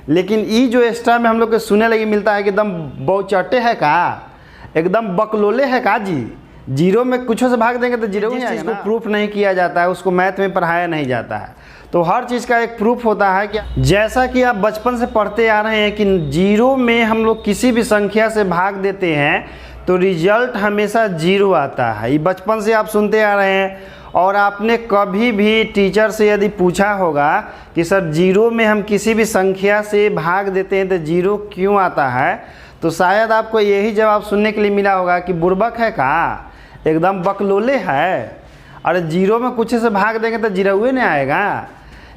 लेकिन ई जो एक्स्ट्रा में हम लोग को सुने लगी मिलता है कि एकदम बहुचट्टे है का, एकदम बकलोले है का जी, जीरो में कुछ से भाग देंगे तो जीरो ही आएगा ना। प्रूफ नहीं किया जाता है, उसको मैथ में पढ़ाया नहीं जाता है। तो हर चीज़ का एक प्रूफ होता है कि जैसा कि आप बचपन से पढ़ते आ रहे हैं कि जीरो में हम लोग किसी भी संख्या से भाग देते हैं तो रिजल्ट हमेशा जीरो आता है। ये बचपन से आप सुनते आ रहे हैं और आपने कभी भी टीचर से यदि पूछा होगा कि सर जीरो में हम किसी भी संख्या से भाग देते हैं तो जीरो क्यों आता है, तो शायद आपको यही जवाब सुनने के लिए मिला होगा कि बुड़बक है का, एकदम बकलोले है, अरे जीरो में कुछ से भाग देंगे तो जीरो हुए नहीं आएगा।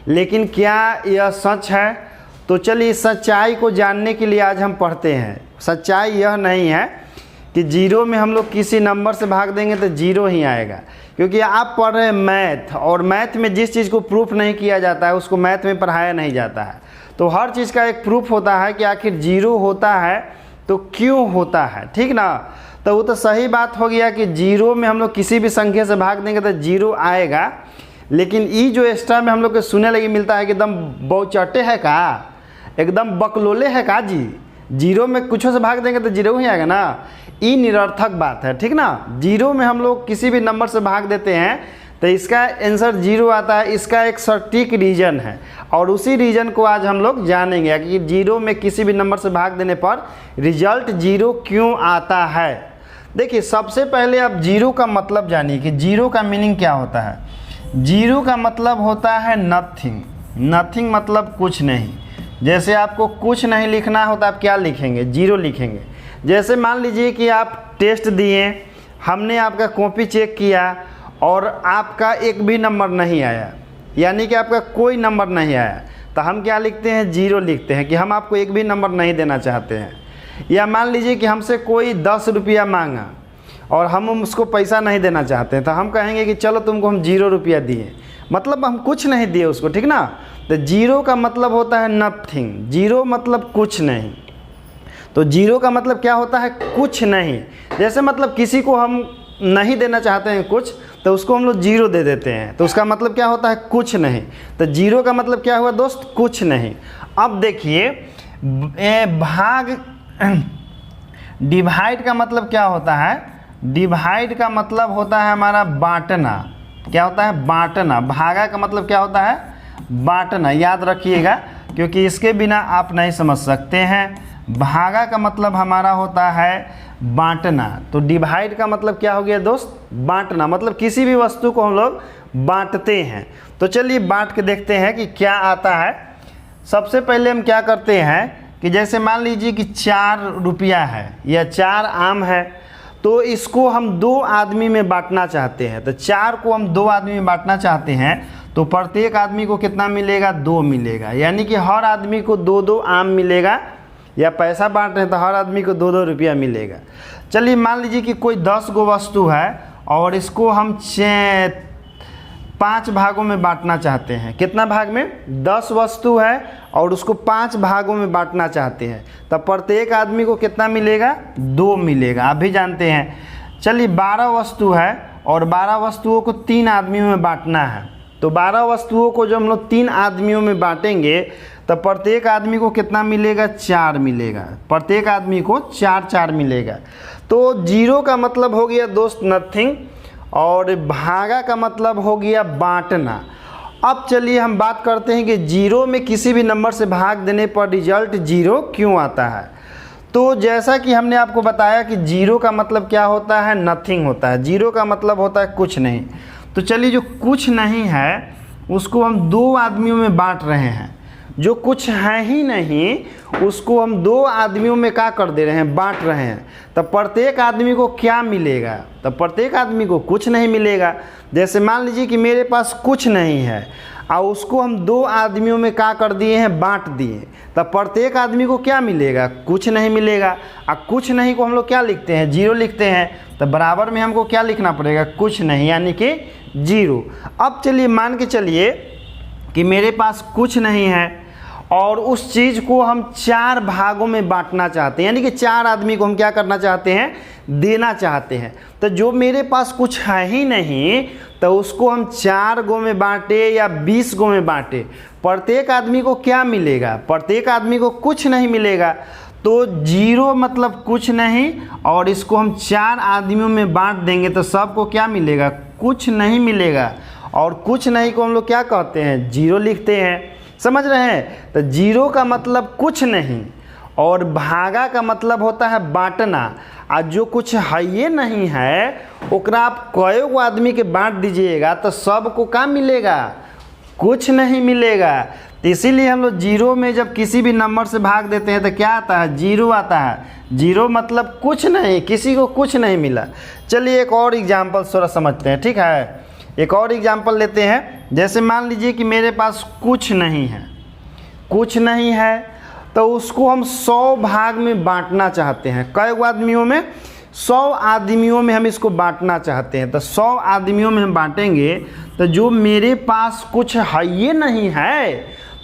लेकिन क्या यह सच है? तो चलिए इस सच्चाई को जानने के लिए आज हम पढ़ते हैं। सच्चाई यह नहीं है कि जीरो में हम लोग किसी नंबर से भाग देंगे तो जीरो ही आएगा, क्योंकि आप पढ़ रहे हैं मैथ, और मैथ में जिस चीज़ को प्रूफ नहीं किया जाता है उसको मैथ में पढ़ाया नहीं जाता है। तो हर चीज़ का एक प्रूफ होता है कि आखिर जीरो होता है तो क्यों होता है, ठीक ना। तो वो तो सही बात हो गया कि जीरो में हम लोग किसी भी संख्या से भाग देंगे तो जीरो आएगा, लेकिन ई जो एक्स्ट्रा में हम लोग को सुने लगी मिलता है कि एकदम बहुचट्टे है का, एकदम बकलोले है का जी, जीरो में कुछ से भाग देंगे तो जीरो ही आएगा ना। ई निरर्थक बात है, ठीक ना। जीरो में हम लोग किसी भी नंबर से भाग देते हैं तो इसका आंसर जीरो आता है। इसका एक सटीक रीज़न है और उसी रीज़न को आज हम लोग जानेंगे कि जीरो में किसी भी नंबर से भाग देने पर रिजल्ट जीरो क्यों आता है। देखिए, सबसे पहले आप जीरो का मतलब जानिए कि जीरो का मीनिंग क्या होता है। जीरो का मतलब होता है नथिंग। नथिंग मतलब कुछ नहीं। जैसे आपको कुछ नहीं लिखना होता, आप क्या लिखेंगे? जीरो लिखेंगे। जैसे मान लीजिए कि आप टेस्ट दिए, हमने आपका कॉपी चेक किया और आपका एक भी नंबर नहीं आया, यानी कि आपका कोई नंबर नहीं आया, तो हम क्या लिखते हैं? जीरो लिखते हैं कि हम आपको एक भी नंबर नहीं देना चाहते हैं। या मान लीजिए कि हमसे कोई 10 रुपया मांगा और हम उसको पैसा नहीं देना चाहते हैं, तो हम कहेंगे कि चलो तुमको हम 0 रुपया दिए, मतलब हम कुछ नहीं दिए उसको, ठीक ना। तो जीरो का मतलब होता है नथिंग। जीरो मतलब कुछ नहीं। तो जीरो का मतलब क्या होता है? कुछ नहीं। जैसे मतलब किसी को हम नहीं देना चाहते हैं कुछ, तो उसको हम लोग जीरो दे देते हैं, तो उसका मतलब क्या होता है? कुछ नहीं। तो जीरो का मतलब क्या हुआ दोस्त? कुछ नहीं। अब देखिए, भाग डिवाइड का मतलब क्या होता है? डिवाइड का मतलब होता है हमारा बांटना। क्या होता है? बांटना। भागा का मतलब क्या होता है? बांटना। याद रखिएगा, क्योंकि इसके बिना आप नहीं समझ सकते हैं। भागा का मतलब हमारा होता है बांटना। तो डिवाइड का मतलब क्या हो गया दोस्त? बांटना। मतलब किसी भी वस्तु को हम लोग बांटते हैं। तो चलिए बांट के देखते हैं कि क्या आता है। सबसे पहले हम क्या करते हैं कि जैसे मान लीजिए कि 4 रुपया है या 4 आम है, तो इसको हम 2 आदमी में बांटना चाहते हैं। तो 4 को हम 2 आदमी में बांटना चाहते हैं, तो प्रत्येक आदमी को कितना मिलेगा? 2 मिलेगा, यानी कि हर आदमी को 2-2 आम मिलेगा। या पैसा बांट रहे हैं तो हर आदमी को 2-2 रुपया मिलेगा। चलिए मान लीजिए कि कोई 10 गो वस्तु है और इसको हम 5 भागों में बांटना चाहते हैं। कितना भाग में? 10 वस्तु है और उसको 5 भागों में बांटना चाहते हैं, तब प्रत्येक आदमी को कितना मिलेगा? 2 मिलेगा। आप भी जानते हैं। चलिए 12 वस्तु है और 12 वस्तुओं को 3 आदमियों में बांटना है, तो 12 वस्तुओं को जो हम लोग 3 आदमियों में बांटेंगे तो प्रत्येक आदमी को कितना मिलेगा? 4 मिलेगा। प्रत्येक आदमी को 4-4 मिलेगा। तो जीरो का मतलब हो गया दोस्त नथिंग, और भागा का मतलब हो गया बांटना। अब चलिए हम बात करते हैं कि जीरो में किसी भी नंबर से भाग देने पर रिजल्ट जीरो क्यों आता है। तो जैसा कि हमने आपको बताया कि जीरो का मतलब क्या होता है? नथिंग होता है। जीरो का मतलब होता है कुछ नहीं। तो चलिए जो कुछ नहीं है उसको हम 2 आदमियों में बांट रहे हैं। जो कुछ है ही नहीं उसको हम 2 आदमियों में क्या कर दे रहे हैं? बांट रहे हैं। तब प्रत्येक आदमी को क्या मिलेगा? तब प्रत्येक आदमी को कुछ नहीं मिलेगा। जैसे मान लीजिए कि मेरे पास कुछ नहीं है और उसको हम 2 आदमियों में क्या कर दिए हैं? बांट दिए। तब प्रत्येक आदमी को क्या मिलेगा? कुछ नहीं मिलेगा। और कुछ नहीं को हम लोग क्या लिखते हैं? जीरो लिखते हैं। तो बराबर में हमको क्या लिखना पड़ेगा? कुछ नहीं, यानी कि जीरो। अब चलिए मान के चलिए कि मेरे पास कुछ नहीं है और उस चीज़ को हम 4 भागों में बांटना चाहते हैं, यानी कि 4 आदमी को हम क्या करना चाहते हैं, देना चाहते हैं। तो जो मेरे पास कुछ है ही नहीं तो उसको हम 4 गो में बांटे या 20 गो में बांटे, प्रत्येक आदमी को क्या मिलेगा, प्रत्येक आदमी को कुछ नहीं मिलेगा। तो 0 मतलब कुछ नहीं, और इसको हम 4 आदमियों में बांट देंगे तो सबको क्या मिलेगा, कुछ नहीं मिलेगा। और कुछ नहीं को हम लोग क्या कहते हैं, 0 लिखते हैं। समझ रहे हैं? तो 0 का मतलब कुछ नहीं, और भागा का मतलब होता है बांटना। और जो कुछ है ये नहीं है ओकरा आप कई गो आदमी के बांट दीजिएगा तो सबको क्या मिलेगा, कुछ नहीं मिलेगा। तो इसीलिए हम लोग 0 में जब किसी भी नंबर से भाग देते हैं तो क्या आता है, 0 आता है। 0 मतलब कुछ नहीं, किसी को कुछ नहीं मिला। चलिए एक और एग्जाम्पल थोड़ा समझते हैं, ठीक है। एक और एग्जाम्पल लेते हैं। जैसे मान लीजिए कि मेरे पास कुछ नहीं है, कुछ नहीं है, तो उसको हम 100 भाग में बांटना चाहते हैं। कई आदमियों में, 100 आदमियों में हम इसको बांटना चाहते हैं। तो 100 आदमियों में हम बांटेंगे तो जो मेरे पास कुछ है ये नहीं है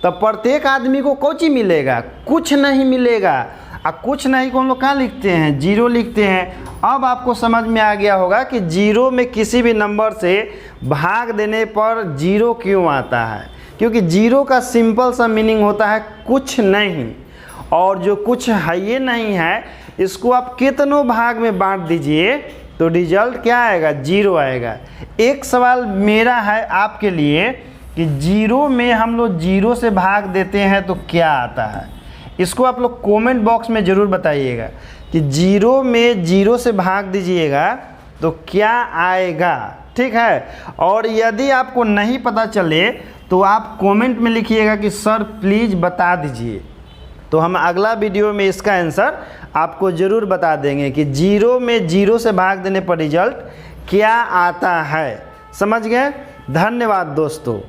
तो प्रत्येक आदमी को कौची मिलेगा, कुछ नहीं मिलेगा। और कुछ नहीं को हम लोग कहाँ लिखते हैं, 0 लिखते हैं। अब आपको समझ में आ गया होगा कि 0 में किसी भी नंबर से भाग देने पर 0 क्यों आता है, क्योंकि 0 का सिंपल सा मीनिंग होता है कुछ नहीं। और जो कुछ है ये नहीं है इसको आप कितनों भाग में बांट दीजिए तो रिजल्ट क्या आएगा, 0 आएगा। एक सवाल मेरा है आपके लिए कि 0 में हम लोग 0 से भाग देते हैं तो क्या आता है, इसको आप लोग कमेंट बॉक्स में ज़रूर बताइएगा कि 0 में 0 से भाग दीजिएगा तो क्या आएगा, ठीक है। और यदि आपको नहीं पता चले तो आप कमेंट में लिखिएगा कि सर प्लीज़ बता दीजिए, तो हम अगला वीडियो में इसका आंसर आपको ज़रूर बता देंगे कि 0 में 0 से भाग देने पर रिजल्ट क्या आता है। समझ गए? धन्यवाद दोस्तों।